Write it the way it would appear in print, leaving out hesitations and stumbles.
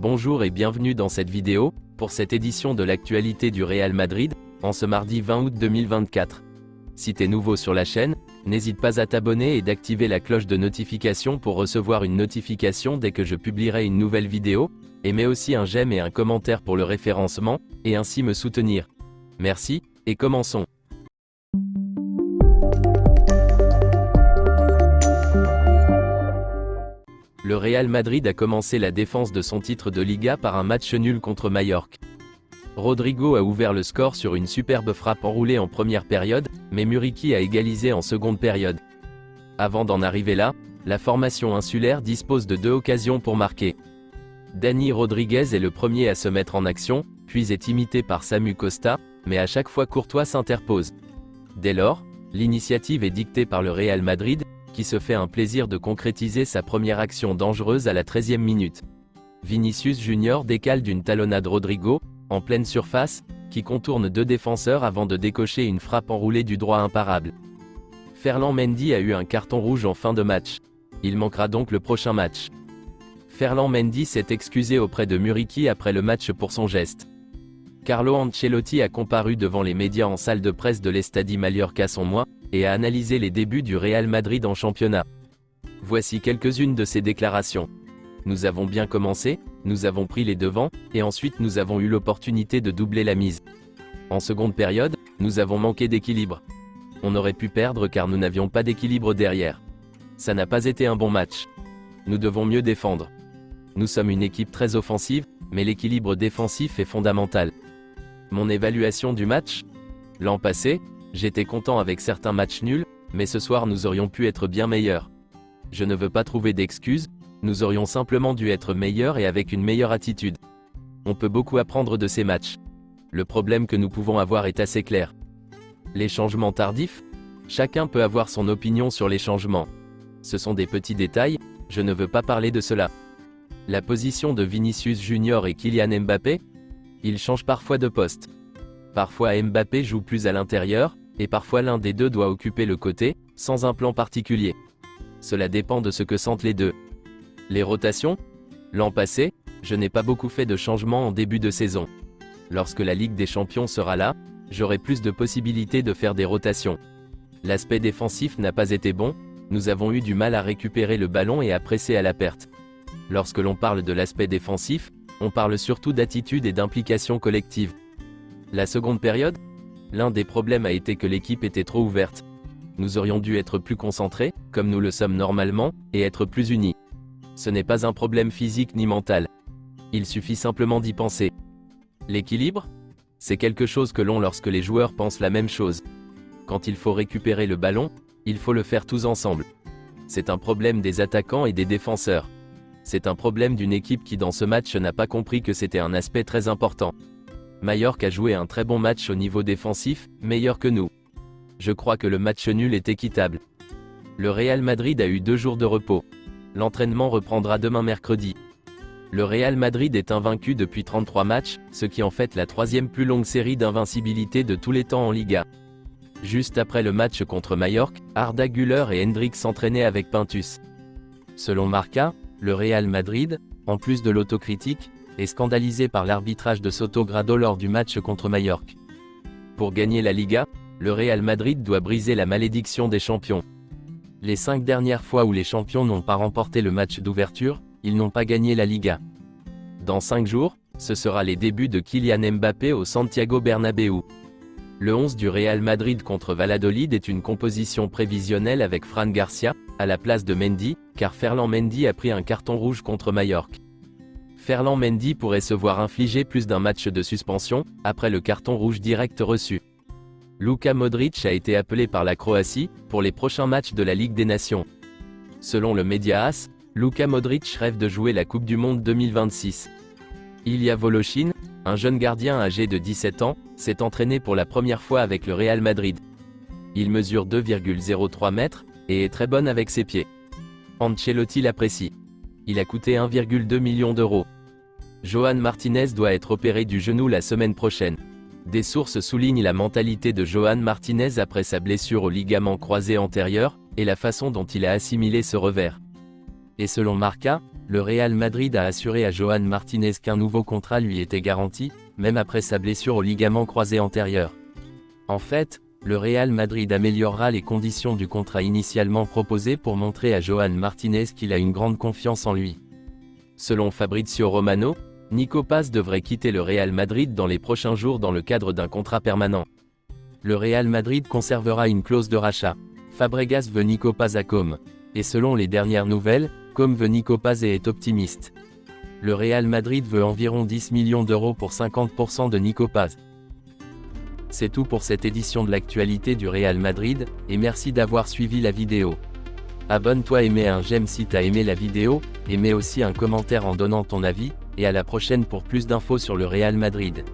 Bonjour et bienvenue dans cette vidéo, pour cette édition de l'actualité du Real Madrid, en ce mardi 20 août 2024. Si t'es nouveau sur la chaîne, n'hésite pas à t'abonner et d'activer la cloche de notification pour recevoir une notification dès que je publierai une nouvelle vidéo, et mets aussi un j'aime et un commentaire pour le référencement, et ainsi me soutenir. Merci, et commençons. Le Real Madrid a commencé la défense de son titre de Liga par un match nul contre Majorque. Rodrigo a ouvert le score sur une superbe frappe enroulée en première période, mais Muriqi a égalisé en seconde période. Avant d'en arriver là, la formation insulaire dispose de deux occasions pour marquer. Dani Rodriguez est le premier à se mettre en action, puis est imité par Samu Costa, mais à chaque fois Courtois s'interpose. Dès lors, l'initiative est dictée par le Real Madrid, qui se fait un plaisir de concrétiser sa première action dangereuse à la 13e minute. Vinicius Junior décale d'une talonnade Rodrigo, en pleine surface, qui contourne deux défenseurs avant de décocher une frappe enroulée du droit imparable. Ferland Mendy a eu un carton rouge en fin de match. Il manquera donc le prochain match. Ferland Mendy s'est excusé auprès de Muriqi après le match pour son geste. Carlo Ancelotti a comparu devant les médias en salle de presse de l'Estadi Mallorca son mois, et a analysé les débuts du Real Madrid en championnat. Voici quelques-unes de ses déclarations. Nous avons bien commencé, nous avons pris les devants, et ensuite nous avons eu l'opportunité de doubler la mise. En seconde période, nous avons manqué d'équilibre. On aurait pu perdre car nous n'avions pas d'équilibre derrière. Ça n'a pas été un bon match. Nous devons mieux défendre. Nous sommes une équipe très offensive, mais l'équilibre défensif est fondamental. Mon évaluation du match ? L'an passé, j'étais content avec certains matchs nuls, mais ce soir nous aurions pu être bien meilleurs. Je ne veux pas trouver d'excuses, nous aurions simplement dû être meilleurs et avec une meilleure attitude. On peut beaucoup apprendre de ces matchs. Le problème que nous pouvons avoir est assez clair. Les changements tardifs ? Chacun peut avoir son opinion sur les changements. Ce sont des petits détails, je ne veux pas parler de cela. La position de Vinicius Junior et Kylian Mbappé ? Ils changent parfois de poste. Parfois Mbappé joue plus à l'intérieur, et parfois l'un des deux doit occuper le côté, sans un plan particulier. Cela dépend de ce que sentent les deux. Les rotations ? L'an passé, je n'ai pas beaucoup fait de changements en début de saison. Lorsque la Ligue des Champions sera là, j'aurai plus de possibilités de faire des rotations. L'aspect défensif n'a pas été bon, nous avons eu du mal à récupérer le ballon et à presser à la perte. Lorsque l'on parle de l'aspect défensif, on parle surtout d'attitude et d'implication collective. La seconde période ? L'un des problèmes a été que l'équipe était trop ouverte. Nous aurions dû être plus concentrés, comme nous le sommes normalement, et être plus unis. Ce n'est pas un problème physique ni mental. Il suffit simplement d'y penser. L'équilibre ? C'est quelque chose que l'on lorsque les joueurs pensent la même chose. Quand il faut récupérer le ballon, il faut le faire tous ensemble. C'est un problème des attaquants et des défenseurs. C'est un problème d'une équipe qui dans ce match n'a pas compris que c'était un aspect très important. Majorque a joué un très bon match au niveau défensif, meilleur que nous. Je crois que le match nul est équitable. Le Real Madrid a eu 2 jours de repos. L'entraînement reprendra demain mercredi. Le Real Madrid est invaincu depuis 33 matchs, ce qui en fait la 3e plus longue série d'invincibilité de tous les temps en Liga. Juste après le match contre Majorque, Arda Güler et Hendrik s'entraînaient avec Pintus. Selon Marca, le Real Madrid, en plus de l'autocritique, est scandalisé par l'arbitrage de Sotogrado lors du match contre Majorque. Pour gagner la Liga, le Real Madrid doit briser la malédiction des champions. Les 5 dernières fois où les champions n'ont pas remporté le match d'ouverture, ils n'ont pas gagné la Liga. Dans 5 jours, ce sera les débuts de Kylian Mbappé au Santiago Bernabéu. Le 11 du Real Madrid contre Valladolid est une composition prévisionnelle avec Fran Garcia, à la place de Mendy, car Ferland Mendy a pris un carton rouge contre Majorque. Ferland Mendy pourrait se voir infliger plus d'un match de suspension, après le carton rouge direct reçu. Luka Modric a été appelé par la Croatie, pour les prochains matchs de la Ligue des Nations. Selon le média AS, Luka Modric rêve de jouer la Coupe du Monde 2026. Ilya Voloshin, un jeune gardien âgé de 17 ans, s'est entraîné pour la première fois avec le Real Madrid. Il mesure 2,03 mètres, et est très bon avec ses pieds. Ancelotti l'apprécie. Il a coûté 1,2 million d'euros. Johan Martinez doit être opéré du genou la semaine prochaine. Des sources soulignent la mentalité de Johan Martinez après sa blessure au ligament croisé antérieur, et la façon dont il a assimilé ce revers. Et selon Marca, le Real Madrid a assuré à Johan Martinez qu'un nouveau contrat lui était garanti, même après sa blessure au ligament croisé antérieur. En fait, le Real Madrid améliorera les conditions du contrat initialement proposé pour montrer à Johan Martinez qu'il a une grande confiance en lui. Selon Fabrizio Romano, Nico Paz devrait quitter le Real Madrid dans les prochains jours dans le cadre d'un contrat permanent. Le Real Madrid conservera une clause de rachat. Fabregas veut Nico Paz à Com. Et selon les dernières nouvelles, Com veut Nico Paz et est optimiste. Le Real Madrid veut environ 10 millions d'euros pour 50% de Nico Paz. C'est tout pour cette édition de l'actualité du Real Madrid, et merci d'avoir suivi la vidéo. Abonne-toi et mets un j'aime si t'as aimé la vidéo, et mets aussi un commentaire en donnant ton avis, et à la prochaine pour plus d'infos sur le Real Madrid.